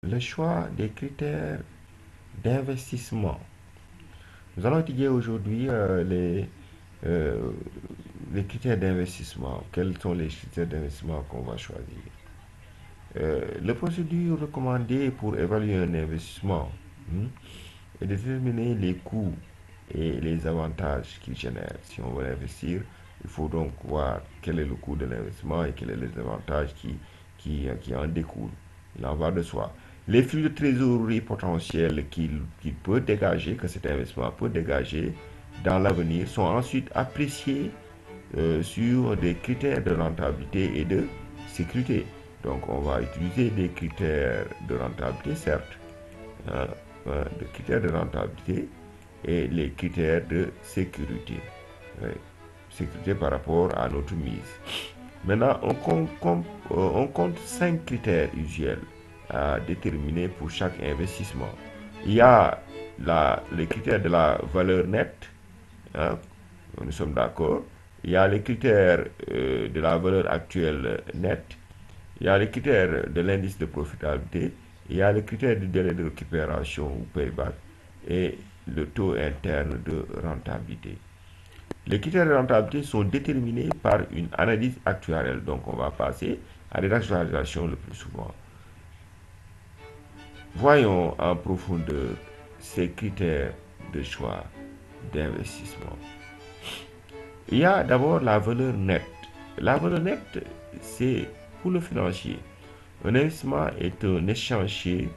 le choix des critères d'investissement. Nous allons étudier aujourd'hui euh, les critères d'investissement. Quels sont les critères d'investissement qu'on va choisir? Les procédures recommandées pour évaluer un investissement et déterminer les coûts et les avantages qu'il génère. Si on veut investir, il faut donc voir quel est le coût de l'investissement et quels sont les avantages qui en découlent. Il en va de soi. Les flux de trésorerie potentiels qu'il peut dégager, que cet investissement peut dégager dans l'avenir, sont ensuite appréciés sur des critères de rentabilité et de sécurité. Donc on va utiliser des critères de rentabilité, certes, hein, des critères de rentabilité et les critères de sécurité. Oui, sécurité par rapport à notre mise. Maintenant, on compte 5 critères usuels à déterminer pour chaque investissement. Il y a les critères de la valeur nette, hein, nous sommes d'accord. Il y a les critères de la valeur actuelle nette. Il y a les critères de l'indice de profitabilité. Il y a les critères du délai de récupération ou payback et le taux interne de rentabilité. Les critères de rentabilité sont déterminés par une analyse actuarielle. Donc, on va passer à des actualisations le plus souvent. Voyons en profondeur ces critères de choix d'investissement. Il y a d'abord la valeur nette. La valeur nette, c'est pour le financier. Un investissement est un échéancier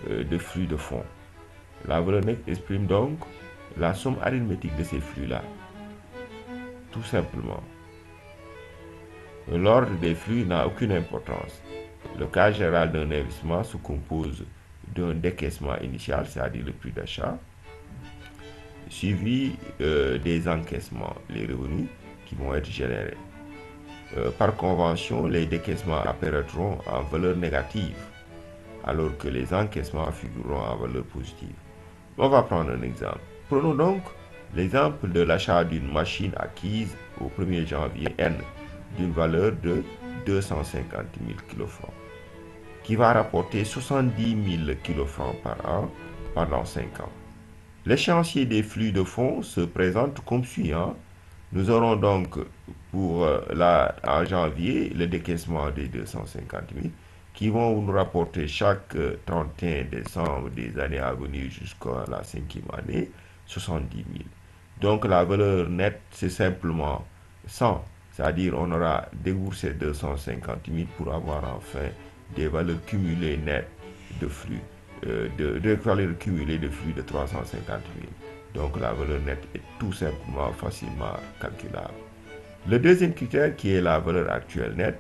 de flux de fonds. La valeur nette exprime donc la somme arithmétique de ces flux-là, tout simplement. L'ordre des flux n'a aucune importance. Le cas général d'un investissement se compose d'un décaissement initial, c'est-à-dire le prix d'achat, suivi des encaissements, les revenus qui vont être générés. Par convention, les décaissements apparaîtront en valeur négative, alors que les encaissements figureront en valeur positive. On va prendre un exemple. Prenons donc l'exemple de l'achat d'une machine acquise au 1er janvier N d'une valeur de 250 000 kg, qui va rapporter 70 000 kg par an pendant 5 ans. L'échéancier des flux de fonds se présente comme suivant. Nous aurons donc pour en janvier le décaissement des 250 000 qui vont nous rapporter chaque 31 décembre des années à venir jusqu'à la 5e année 70 000. Donc la valeur nette, c'est simplement 100, c'est-à-dire on aura déboursé 250 000 pour avoir enfin des valeurs cumulées nettes de flux, de valeurs cumulées de flux de 350 000. Donc la valeur nette est tout simplement facilement calculable. Le deuxième critère qui est la valeur actuelle nette,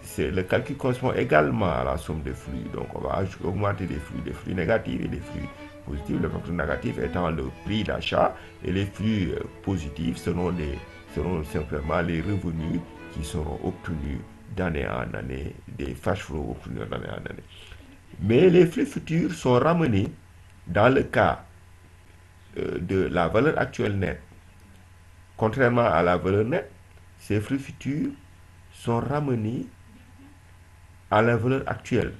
c'est le calcul correspond également à la somme des flux. Donc on va augmenter des flux négatifs et des flux positifs. Le facteur négatif étant le prix d'achat et les flux positifs seront simplement les revenus qui seront obtenus d'année en année, des cash flows obtenus d'année en année. Mais les flux futurs sont ramenés dans le cas de la valeur actuelle nette. Contrairement à la valeur nette, ces flux futurs sont ramenés à la valeur actuelle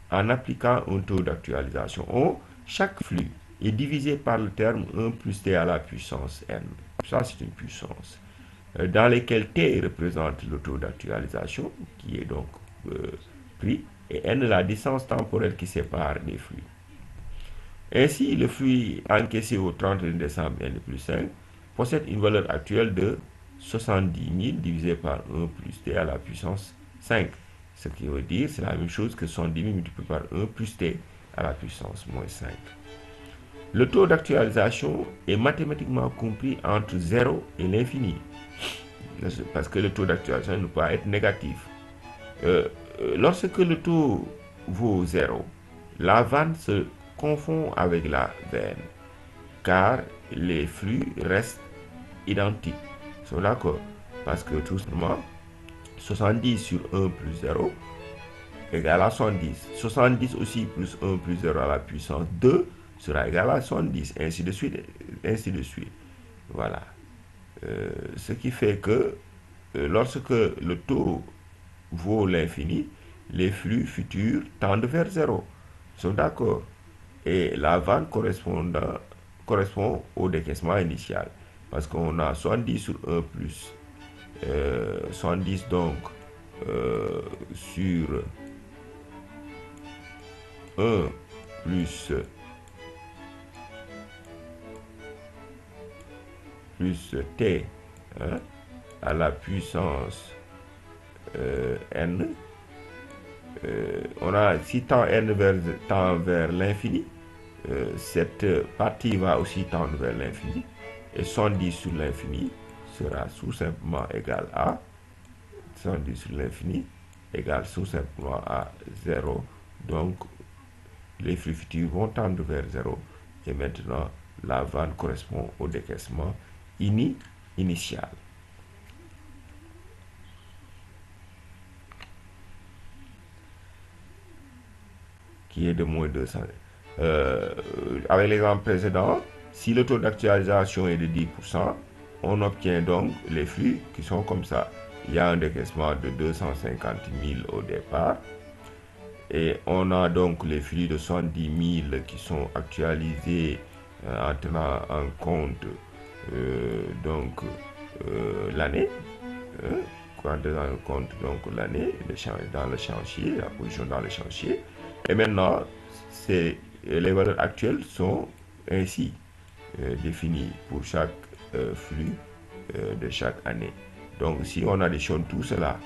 en appliquant un taux d'actualisation. Chaque flux est divisé par le terme 1 plus t à la puissance n. Ça, c'est une puissance. Dans lesquelles t représente le taux d'actualisation, qui est donc pris, et n la distance temporelle qui sépare les flux. Ainsi, le flux encaissé au 31 décembre n plus 5 possède une valeur actuelle de 70 000 divisé par 1 plus t à la puissance 5. Ce qui veut dire, c'est la même chose que 70 000 multiplié par 1 plus t à la puissance moins 5. Le taux d'actualisation est mathématiquement compris entre 0 et l'infini. Parce que le taux d'actualisation ne peut pas être négatif. Lorsque le taux vaut 0, la vanne se confond avec la veine, car les flux restent identiques. Ils sont d'accord. Parce que tout simplement, 70 sur 1 plus 0 égale à 70. 70 aussi plus 1 plus 0 à la puissance 2 sera égal à 70, ainsi de suite, ainsi de suite. Voilà. Ce qui fait que lorsque le taux vaut l'infini, les flux futurs tendent vers zéro. Nous sommes d'accord. Et la vente correspond au décaissement initial. Parce qu'on a 70 sur 1 plus 70 donc sur 1 plus t, hein, à la puissance n. On a si temps n tend vers l'infini, cette partie va aussi tendre vers l'infini, et 110 sur l'infini sera tout simplement égal à 110 sur l'infini égale tout simplement à 0. Donc les flux futurs vont tendre vers 0, et maintenant la vanne correspond au décaissement initial. Qui est de moins 200. Avec l'exemple précédent, si le taux d'actualisation est de 10%, on obtient donc les flux qui sont comme ça. Il y a un décaissement de 250 000 au départ, et on a donc les flux de 70 000 qui sont actualisés en tenant en compte l'année, en tenant en compte donc l'année dans le chantier, la position dans le chantier. Et maintenant, les valeurs actuelles sont ainsi définies pour chaque flux de chaque année. Donc, si on additionne tout cela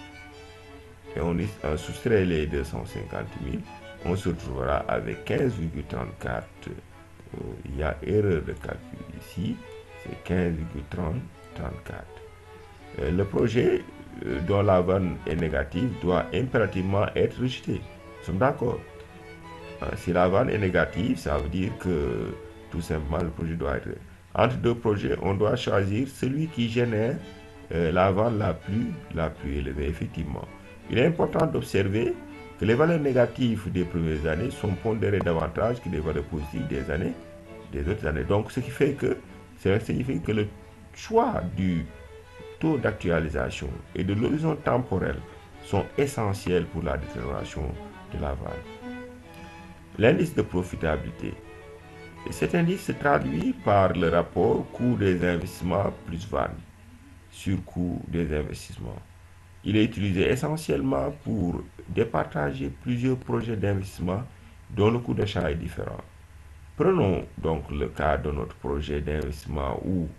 et on soustrait les 250 000, on se trouvera avec 15,34. Il y a erreur de calcul ici, c'est 15,34. Le projet dont la vanne est négative doit impérativement être rejeté. Nous sommes d'accord. Si la vanne est négative, ça veut dire que tout simplement le projet doit être... Entre deux projets, on doit choisir celui qui génère la vanne la plus élevée, effectivement. Il est important d'observer que les valeurs négatives des premières années sont pondérées davantage que les valeurs positives des autres années. Donc, ce qui fait que cela signifie que le choix du taux d'actualisation et de l'horizon temporel sont essentiels pour la détermination de la vanne. L'indice de profitabilité. Cet indice se traduit par le rapport coût des investissements plus vanne sur coût des investissements. Il est utilisé essentiellement pour départager plusieurs projets d'investissement dont le coût d'achat est différent. Prenons donc le cas de notre projet d'investissement où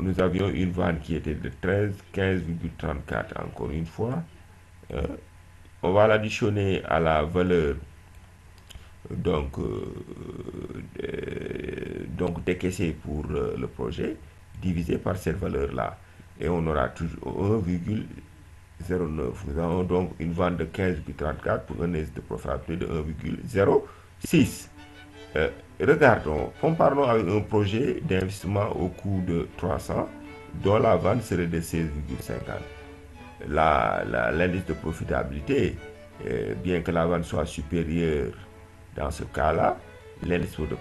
nous avions une vanne qui était de 15,34 encore une fois. On va l'additionner à la valeur donc décaissée pour le projet, divisé par cette valeur-là. Et on aura toujours 1,09. Nous avons donc une vente de 15,34 pour un indice de profitabilité de 1,06. Regardons, comparons avec un projet d'investissement au coût de 300, dont la vente serait de 16,50. L'indice de profitabilité, bien que la vente soit supérieure dans ce cas-là, l'indice de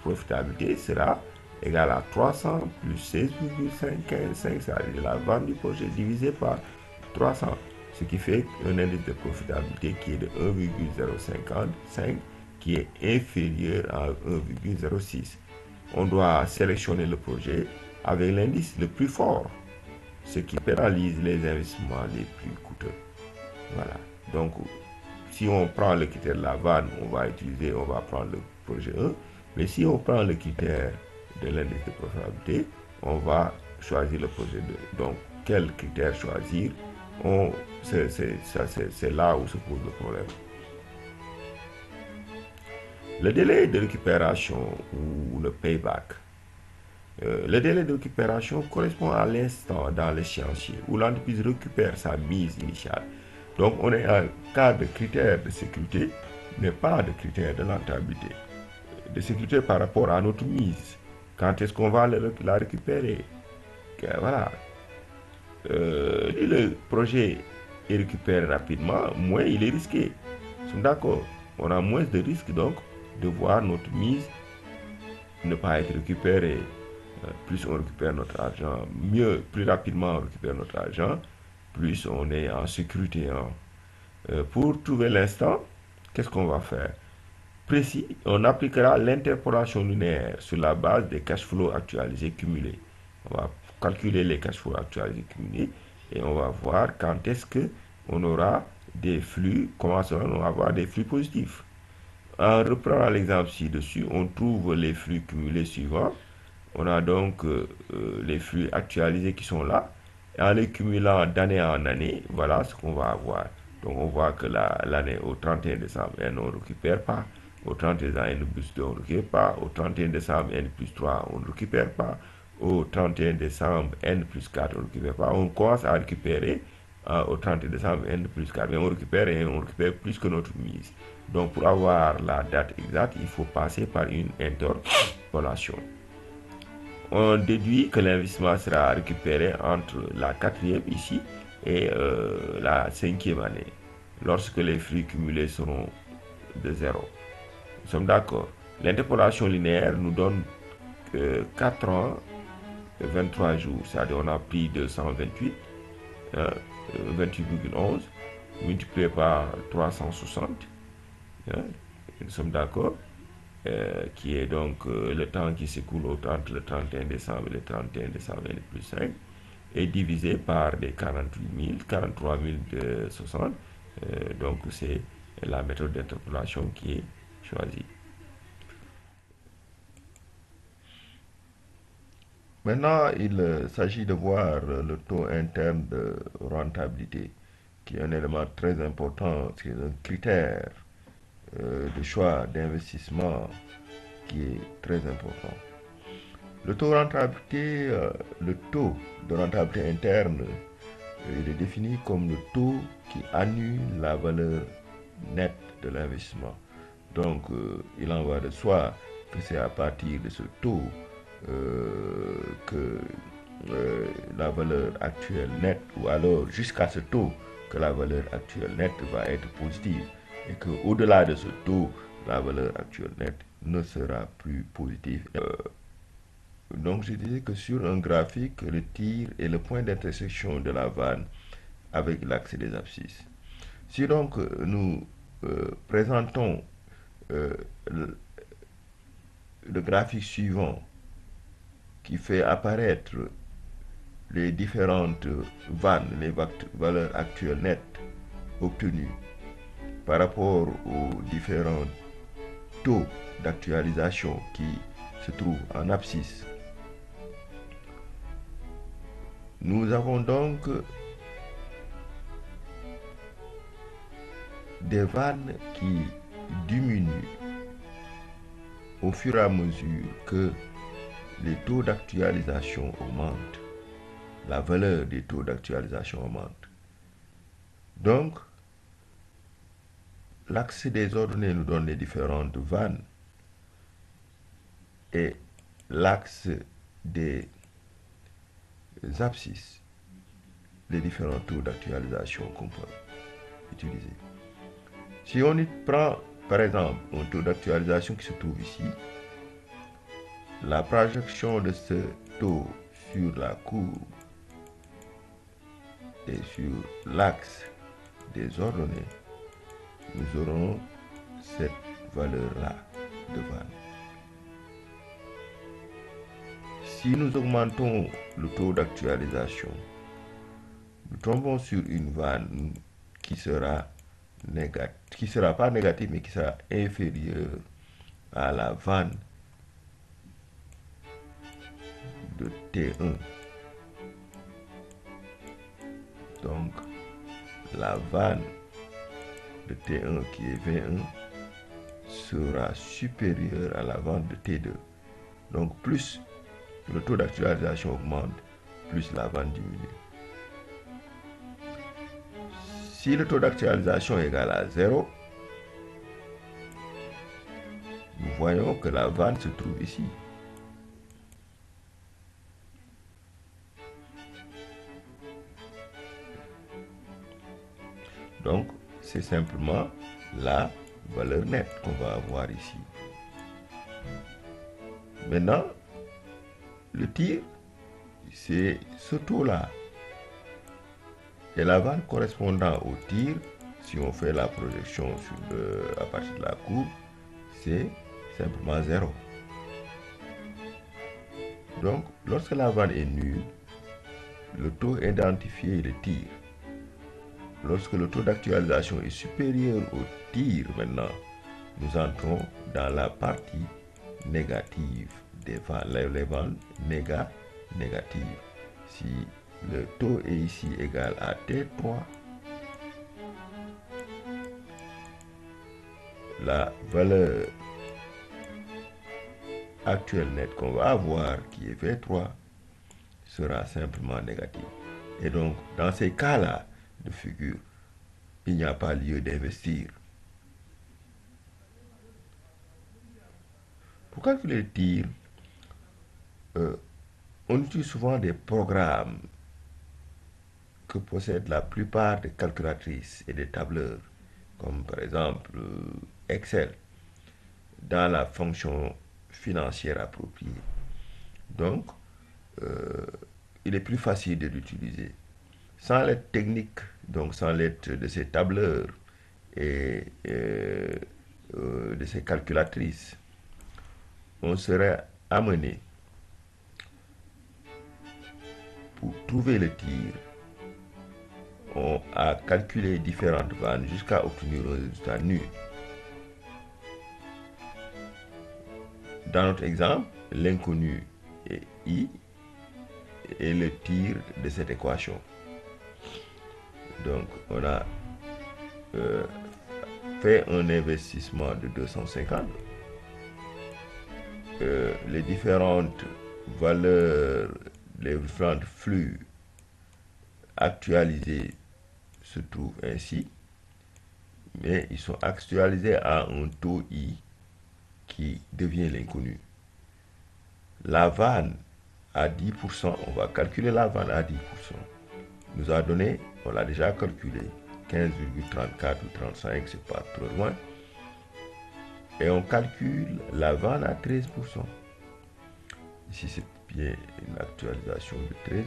profitabilité sera égal à 300 plus 16,5, c'est-à-dire la vente du projet divisé par 300, ce qui fait un indice de profitabilité qui est de 1,055, qui est inférieur à 1,06. On doit sélectionner le projet avec l'indice le plus fort, ce qui pénalise les investissements les plus coûteux. Voilà. Donc, si on prend le critère de la vanne, on va prendre le projet 1. Mais si on prend le critère de l'indice de profitabilité, on va choisir le projet 2. Donc, quel critère choisir? C'est là où se pose le problème. Le délai de récupération ou le payback. Le délai de récupération correspond à l'instant dans l'échéancier où l'entreprise récupère sa mise initiale. Donc, on est en cas de critères de sécurité, mais pas de critères de rentabilité. De sécurité par rapport à notre mise. Quand est-ce qu'on va la récupérer? Voilà. Le projet est récupéré rapidement, moins il est risqué. Nous sommes d'accord. On a moins de risques donc de voir notre mise ne pas être récupérée. Plus on récupère notre argent, plus rapidement on récupère notre argent, plus on est en sécurité. Pour trouver l'instant, qu'est-ce qu'on va faire? Précis, on appliquera l'interpolation linéaire sur la base des cash flows actualisés cumulés. On va calculer les cash flows actualisés cumulés et on va voir quand est-ce que on aura des flux, comment on va avoir des flux positifs. En reprenant l'exemple ci-dessus, on trouve les flux cumulés suivants. On a donc les flux actualisés qui sont là. Et en les cumulant d'année en année, voilà ce qu'on va avoir. Donc on voit que l'année au 31 décembre, N, on ne récupère pas. Au 31 décembre, N plus 2, on ne récupère pas. Au 31 décembre, N plus 3, on ne récupère pas. Au 31 décembre, N plus 4, on ne récupère pas. On commence à récupérer au 31 décembre, N plus 4. Mais on récupère et on récupère plus que notre mise. Donc pour avoir la date exacte, il faut passer par une interpolation. On déduit que l'investissement sera récupéré entre la quatrième ici et la cinquième année, lorsque les flux cumulés seront de zéro. Nous sommes d'accord. L'interpolation linéaire nous donne 4 ans, 23 jours, c'est-à-dire on a pris 228, hein, 28,11, multiplié par 360, hein, nous sommes d'accord, qui est donc le temps qui s'écoule entre le 31 décembre et le 31 décembre N plus 5, et divisé par les 48 000, 43 060. Donc c'est la méthode d'interpolation qui est choisie. Maintenant, il s'agit de voir le taux interne de rentabilité, qui est un élément très important, c'est un critère de choix d'investissement qui est très important. Le taux de rentabilité, le taux de rentabilité interne, il est défini comme le taux qui annule la valeur nette de l'investissement. Donc, il en va de soi que c'est à partir de ce taux que la valeur actuelle nette, ou alors jusqu'à ce taux que la valeur actuelle nette va être positive, et qu'au-delà de ce taux, la valeur actuelle nette ne sera plus positive. Donc je disais que sur un graphique, le tir est le point d'intersection de la vanne avec l'axe des abscisses. Si donc nous présentons le, le graphique suivant qui fait apparaître les différentes vannes, les valeurs actuelles nettes obtenues par rapport aux différents taux d'actualisation qui se trouvent en abscisse. Nous avons donc des vannes qui diminuent au fur et à mesure que les taux d'actualisation augmentent, la valeur des taux d'actualisation augmente. Donc, l'axe des ordonnées nous donne les différentes vannes et l'axe des abscisses, les différents taux d'actualisation qu'on peut utiliser. Si on y prend par exemple un taux d'actualisation qui se trouve ici, la projection de ce taux sur la courbe et sur l'axe des ordonnées, nous aurons cette valeur-là de vanne. Si nous augmentons le taux d'actualisation, nous tombons sur une vanne qui sera pas négative, mais qui sera inférieure à la vanne de T1. Donc, la vanne de T1 qui est V1 sera supérieure à la vanne de T2. Donc, plus le taux d'actualisation augmente, plus la vanne diminue. Si le taux d'actualisation est égal à 0, nous voyons que la vanne se trouve ici. Donc, c'est simplement la valeur nette qu'on va avoir ici. Maintenant, le tir, c'est ce taux-là. Et la vanne correspondant au tir si on fait la projection à partir de la courbe, c'est simplement 0. Donc, lorsque la vanne est nulle, le taux identifié est le tir. Lorsque le taux d'actualisation est supérieur au tir maintenant, nous entrons dans la partie négative des vannes, les vannes négatives. Si le taux est ici égal à T3, la valeur actuelle nette qu'on va avoir, qui est V3, sera simplement négative. Et donc, dans ces cas-là de figure, il n'y a pas lieu d'investir. Pour calculer le tir, on utilise souvent des programmes que possèdent la plupart des calculatrices et des tableurs, comme par exemple Excel, dans la fonction financière appropriée. Donc, il est plus facile de l'utiliser. Sans l'aide technique, donc sans l'aide de ces tableurs et de ces calculatrices, on serait amené, pour trouver le tir, à calculer différentes vannes jusqu'à obtenir un résultat nul. Dans notre exemple, l'inconnu est I et le tir de cette équation. Donc, on a fait un investissement de 250. Les différentes valeurs, les différents flux actualisés se trouvent ainsi, mais ils sont actualisés à un taux I qui devient l'inconnu. La vanne à 10%, on va calculer la vanne à 10%. Nous a donné, on l'a déjà calculé, 15,34 ou 35, c'est pas trop loin. Et on calcule la vanne à 13%. Ici, c'est bien une actualisation de 13%.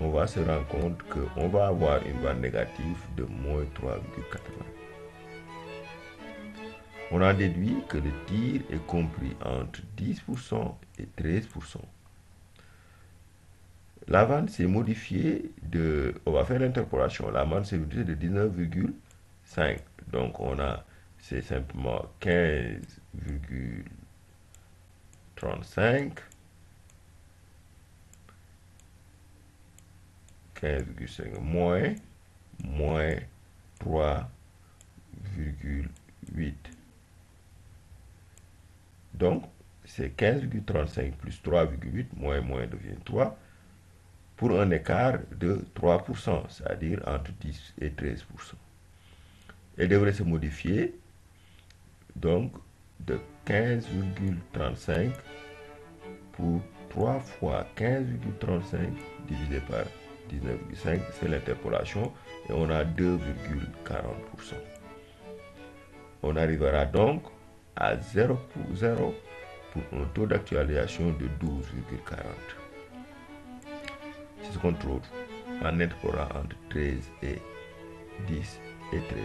On va se rendre compte qu'on va avoir une vanne négative de moins 3,80. On a déduit que le tir est compris entre 10% et 13%. La vanne s'est modifiée on va faire l'interpolation, la vanne s'est modifiée de 19,5. Donc c'est simplement 15,35, 15,5 moins 3,8. Donc, c'est 15,35 plus 3,8, moins devient 3, pour un écart de 3%, c'est-à-dire entre 10 et 13%. Elle devrait se modifier, donc, de 15,35 pour 3 fois 15,35 divisé par 19,5, c'est l'interpolation, et on a 2,40%. On arrivera donc à 0 pour 0 pour un taux d'actualisation de 12,40. C'est ce qu'on trouve en interpolant entre 13 et 10 et 13.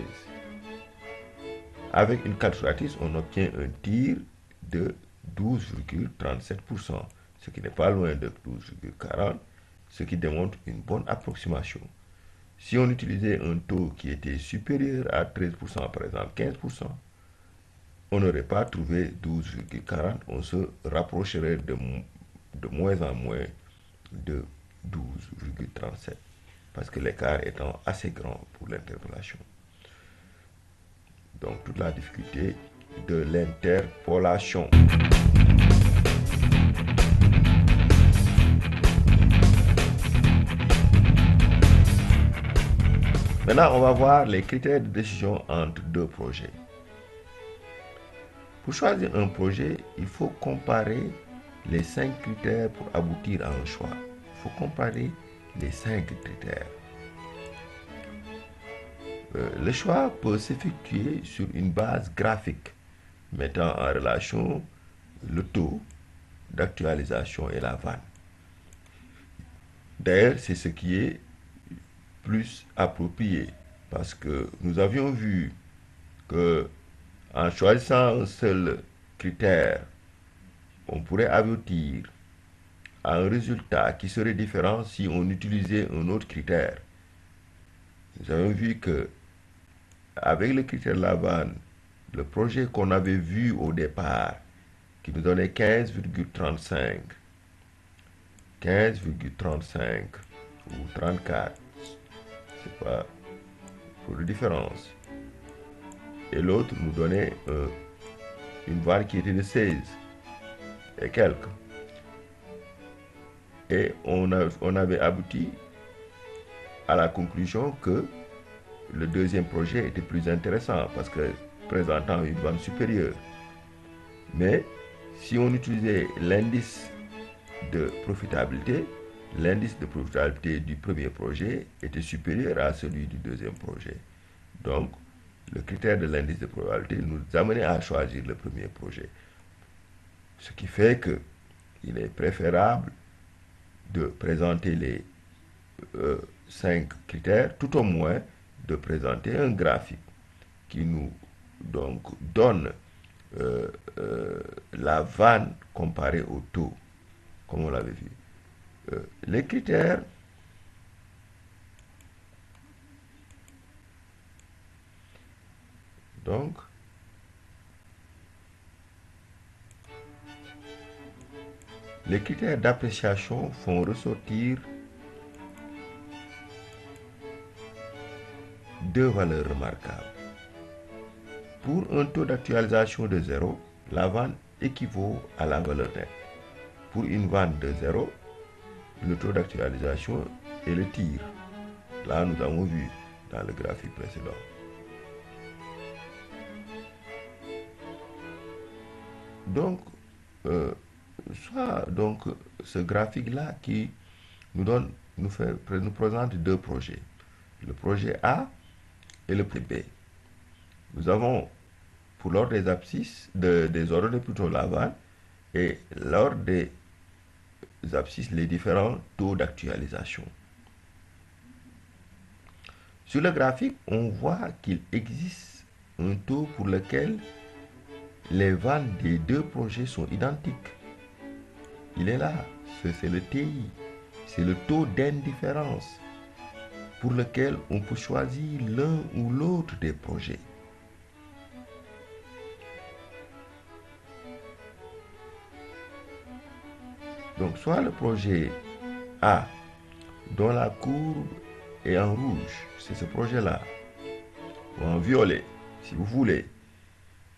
Avec une calculatrice, on obtient un tir de 12,37%, ce qui n'est pas loin de 12,40%, ce qui démontre une bonne approximation. Si on utilisait un taux qui était supérieur à 13%, par exemple 15%, on n'aurait pas trouvé 12,40, on se rapprocherait de moins en moins de 12,37, parce que l'écart étant assez grand pour l'interpolation. Donc, toute la difficulté de l'interpolation. Maintenant, on va voir les critères de décision entre deux projets. Pour choisir un projet, il faut comparer les 5 critères pour aboutir à un choix. Il faut comparer les 5 critères. Le choix peut s'effectuer sur une base graphique mettant en relation le taux d'actualisation et la vanne. D'ailleurs, c'est ce qui est plus approprié. Parce que nous avions vu que en choisissant un seul critère, on pourrait aboutir à un résultat qui serait différent si on utilisait un autre critère. Nous avons vu que avec le critère Laban, le projet qu'on avait vu au départ, qui nous donnait 15,35 ou 34, c'est pas pour la différence. Et l'autre nous donnait une valeur qui était de 16 et quelques. Et on avait abouti à la conclusion que le deuxième projet était plus intéressant parce que présentant une valeur supérieure. Mais si on utilisait l'indice de profitabilité du premier projet était supérieur à celui du deuxième projet. Donc, le critère de l'indice de probabilité nous amenait à choisir le premier projet. Ce qui fait que il est préférable de présenter les 5 critères, tout au moins de présenter un graphique qui nous donc donne la vanne comparée au taux, comme on l'avait vu. Les critères donc les critères d'appréciation font ressortir deux valeurs remarquables. Pour un taux d'actualisation de 0, la vanne équivaut à la valeur nette. Pour une vanne de 0, le taux d'actualisation est le tir. Là, nous avons vu dans le graphique précédent. Donc, soit donc ce graphique-là qui nous présente deux projets, le projet A et le projet B. Nous avons pour l'ordre des abscisses, des ordres plutôt la vanne, et l'ordre des abscisses, les différents taux d'actualisation. Sur le graphique, on voit qu'il existe un taux pour lequel les vannes des deux projets sont identiques. Il est là, c'est le TI, c'est le taux d'indifférence pour lequel on peut choisir l'un ou l'autre des projets. Donc soit le projet A dont la courbe est en rouge, c'est ce projet-là, ou en violet, si vous voulez,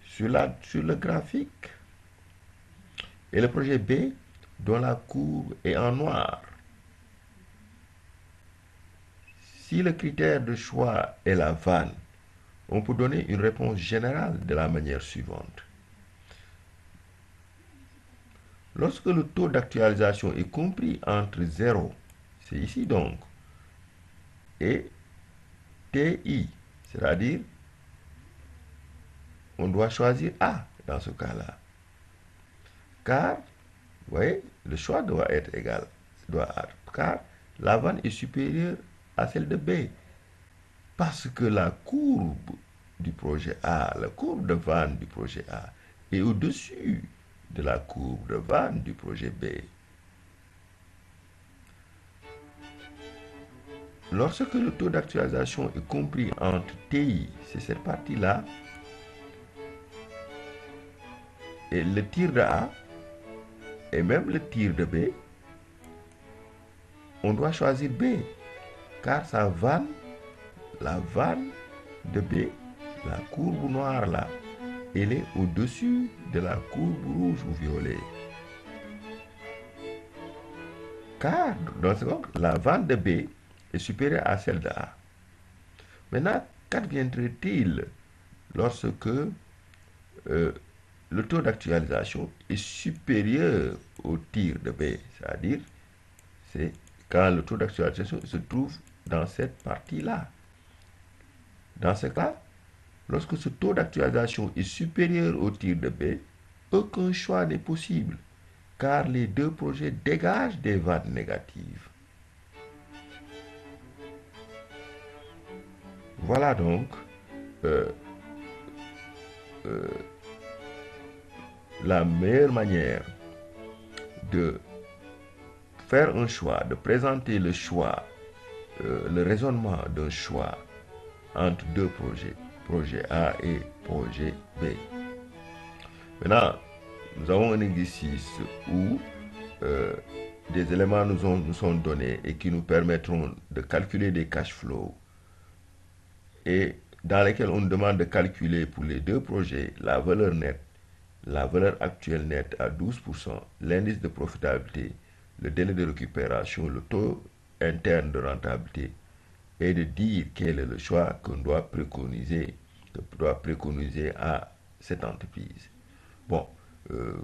sur le graphique, et le projet B dont la courbe est en noir. Si le critère de choix est la vanne, on peut donner une réponse générale de la manière suivante. Lorsque le taux d'actualisation est compris entre 0, c'est ici donc, et TI, c'est-à-dire on doit choisir A dans ce cas-là. Car, vous voyez, le choix doit être égal, car la vanne est supérieure à celle de B. Parce que la courbe du projet A, la courbe de vanne du projet A, est au-dessus de la courbe de vanne du projet B. Lorsque le taux d'actualisation est compris entre TI, c'est cette partie-là, et le tir de A, et même le tir de B, on doit choisir B, car sa vanne, la vanne de B, la courbe noire là, elle est au-dessus de la courbe rouge ou violet. Car, dans ce cas, la vanne de B est supérieure à celle de A. Maintenant, qu'adviendrait-il lorsque le taux d'actualisation est supérieur au tir de B? C'est-à-dire, c'est quand le taux d'actualisation se trouve dans cette partie-là. Dans ce cas, lorsque ce taux d'actualisation est supérieur au tir de B, aucun choix n'est possible, car les deux projets dégagent des vannes négatives. Voilà donc euh, euh, la meilleure manière de faire un choix, de présenter le choix, le raisonnement d'un choix entre deux projets, projet A et projet B. Maintenant, nous avons un exercice où euh, des éléments nous sont donnés et qui nous permettront de calculer des cash flows et dans lesquels on nous demande de calculer pour les deux projets la valeur nette, la valeur actuelle nette à 12%, l'indice de profitabilité, le délai de récupération, le taux interne de rentabilité et de dire quel est le choix qu'on doit préconiser à cette entreprise. Bon, euh,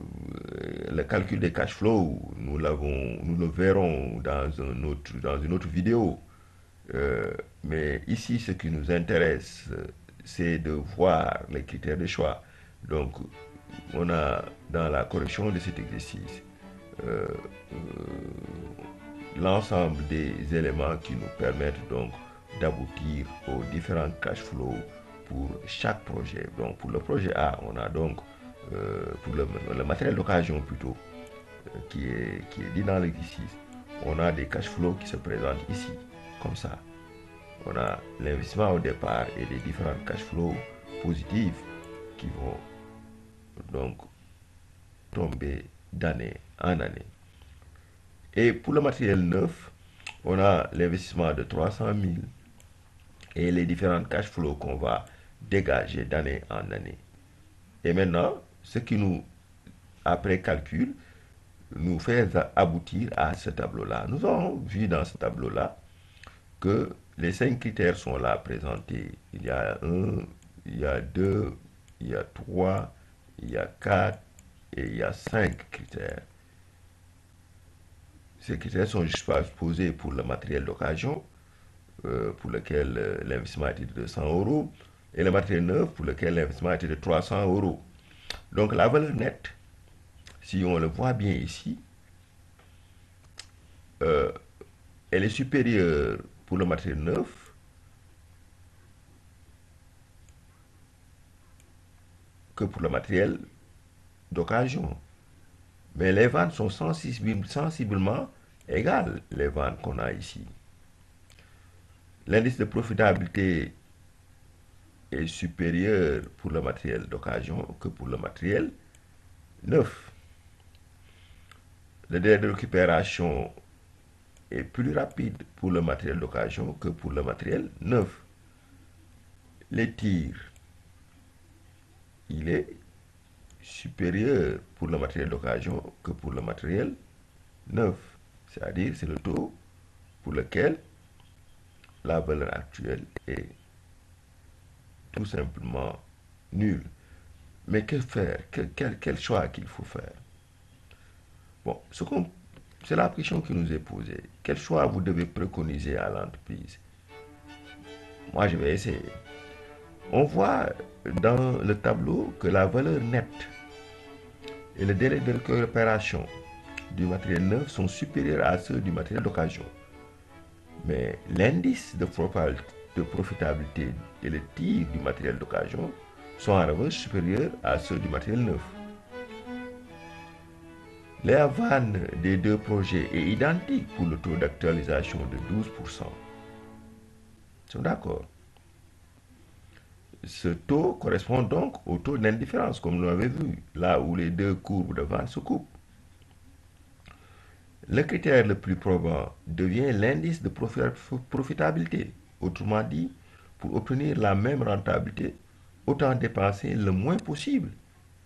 le calcul des cash flows, nous le verrons dans une autre vidéo. Mais ici, ce qui nous intéresse, c'est de voir les critères de choix. Donc, on a dans la correction de cet exercice euh, l'ensemble des éléments qui nous permettent donc d'aboutir aux différents cash flows pour chaque projet. Donc, pour le projet A, on a donc pour le matériel d'occasion plutôt, qui est dit dans l'exercice, on a des cash flows qui se présentent ici, comme ça. On a l'investissement au départ et les différents cash flows positifs qui vont donc tomber d'année en année. Et pour le matériel neuf, on a l'investissement de 300 000 et les différents cash flows qu'on va dégager d'année en année. Et maintenant, ce qui nous, après calcul, nous fait aboutir à ce tableau-là. Nous avons vu dans ce tableau-là que les 5 critères sont là présentés. Il y a 1, il y a 2, il y a 3, il y a 4 et il y a 5 critères. Ces critères sont juste posés pour le matériel d'occasion, pour lequel l'investissement était de 200 euros, et le matériel neuf pour lequel l'investissement était de 300 euros. Donc la valeur nette, si on le voit bien ici, euh, elle est supérieure pour le matériel neuf que pour le matériel d'occasion. Mais les ventes sont sensiblement égales, les ventes qu'on a ici. L'indice de profitabilité est supérieur pour le matériel d'occasion que pour le matériel neuf. Le délai de récupération est plus rapide pour le matériel d'occasion que pour le matériel neuf. Les tirs, il est supérieur pour le matériel d'occasion que pour le matériel neuf. C'est-à-dire, c'est le taux pour lequel la valeur actuelle est tout simplement nulle. Mais que faire? Quel choix qu'il faut faire? Bon, c'est la question qui nous est posée. Quel choix vous devez préconiser à l'entreprise? Moi, je vais essayer. On voit dans le tableau que la valeur nette et le délai de récupération du matériel neuf sont supérieurs à ceux du matériel d'occasion. Mais l'indice de profitabilité et le tir du matériel d'occasion sont en revanche supérieurs à ceux du matériel neuf. Les vannes des deux projets est identique pour le taux d'actualisation de 12%. Ils sont d'accord. Ce taux correspond donc au taux d'indifférence, comme nous l'avons vu, là où les deux courbes de vente se coupent. Le critère le plus probant devient l'indice de profitabilité. Autrement dit, pour obtenir la même rentabilité, autant dépenser le moins possible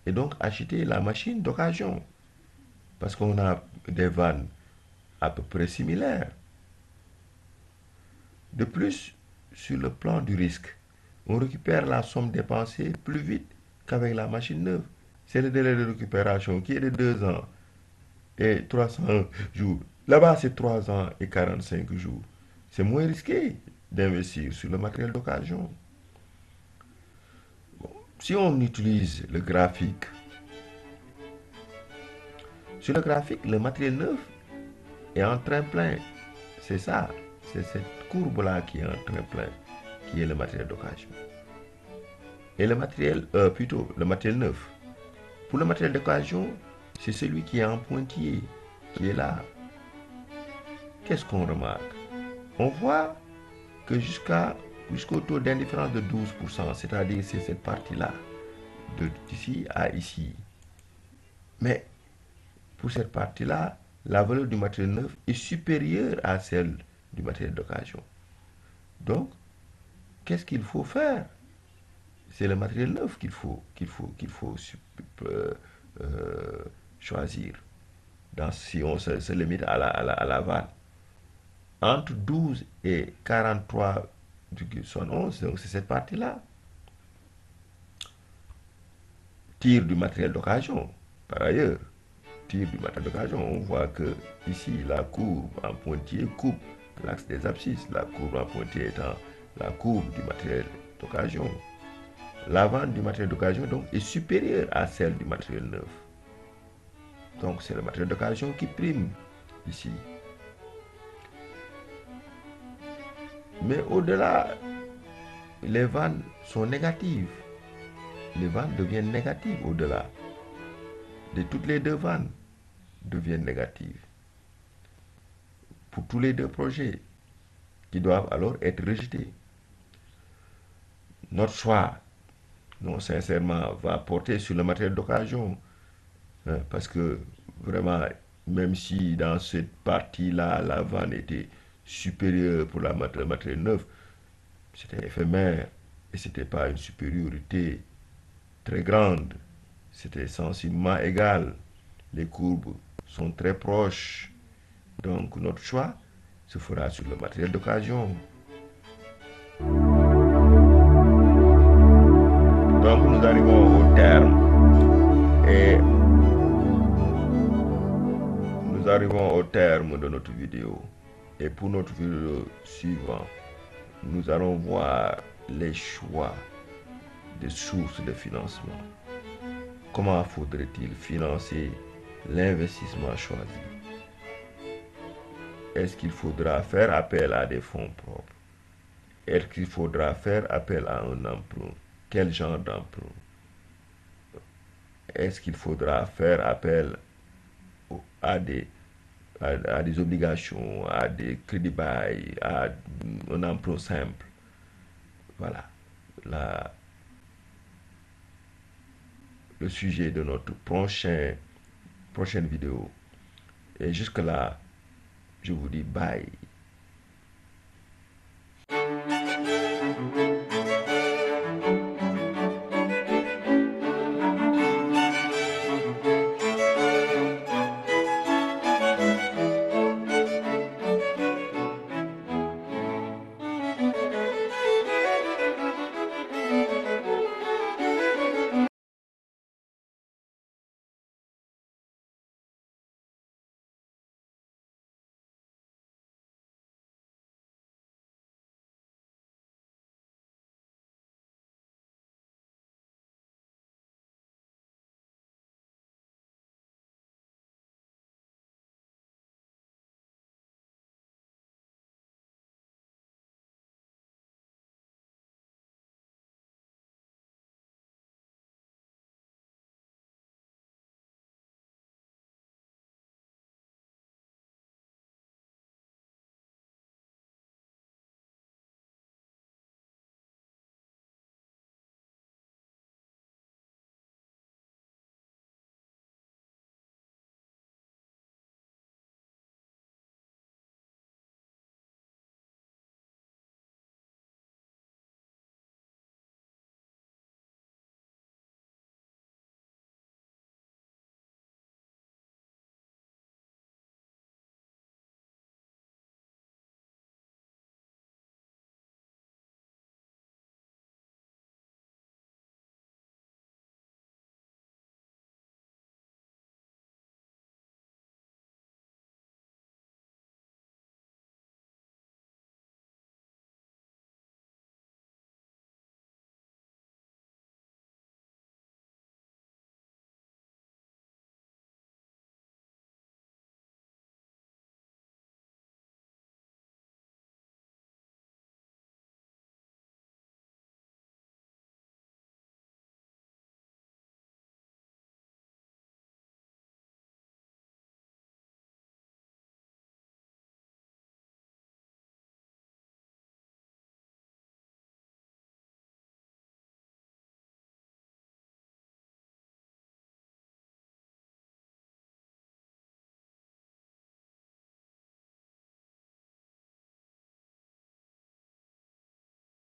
et donc acheter la machine d'occasion. Parce qu'on a des vannes à peu près similaires. De plus, sur le plan du risque, on récupère la somme dépensée plus vite qu'avec la machine neuve. C'est le délai de récupération qui est de 2 ans et 300 jours. Là-bas, c'est 3 ans et 45 jours. C'est moins risqué d'investir sur le matériel d'occasion. Bon, si on utilise le graphique, sur le graphique, le matériel neuf est en train plein. C'est ça, c'est cette courbe-là qui est en train plein, qui est le matériel d'occasion. Et le matériel, plutôt, le matériel neuf. Pour le matériel d'occasion, c'est celui qui est en pointillé, qui est là. Qu'est-ce qu'on remarque? On voit que jusqu'au taux d'indifférence de 12%, c'est-à-dire c'est cette partie-là, d'ici à ici. Mais pour cette partie-là, la valeur du matériel neuf est supérieure à celle du matériel d'occasion. Donc, qu'est-ce qu'il faut faire? C'est le matériel neuf qu'il faut euh, euh, choisir. Si on se limite à la vanne. Entre 12 et 43,71, donc c'est cette partie-là. Tir du matériel d'occasion. Par ailleurs, tir du matériel d'occasion, on voit que ici, la courbe en pointillé coupe l'axe des abscisses. La courbe en pointillé étant la courbe du matériel d'occasion. La vente du matériel d'occasion donc est supérieure à celle du matériel neuf. Donc c'est le matériel d'occasion qui prime ici. Mais au-delà, les ventes sont négatives. Les ventes deviennent négatives au-delà. Toutes les deux ventes deviennent négatives. Pour tous les deux projets qui doivent alors être rejetés. Notre choix, non, sincèrement, va porter sur le matériel d'occasion. Hein, parce que vraiment, même si dans cette partie-là, la vanne était supérieure pour le matériel neuf, c'était éphémère et ce n'était pas une supériorité très grande. C'était sensiblement égal. Les courbes sont très proches. Donc notre choix se fera sur le matériel d'occasion. Donc nous arrivons au terme. Et nous arrivons au terme de notre vidéo. Et pour notre vidéo suivante, nous allons voir les choix des sources de financement. Comment faudrait-il financer l'investissement choisi? Est-ce qu'il faudra faire appel à des fonds propres? Est-ce qu'il faudra faire appel à un emprunt? Quel genre d'emprunt? Est-ce qu'il faudra faire appel à des obligations, à des crédits bail, à un emprunt simple? Voilà le sujet de notre prochaine vidéo. Et jusque-là, je vous dis bye.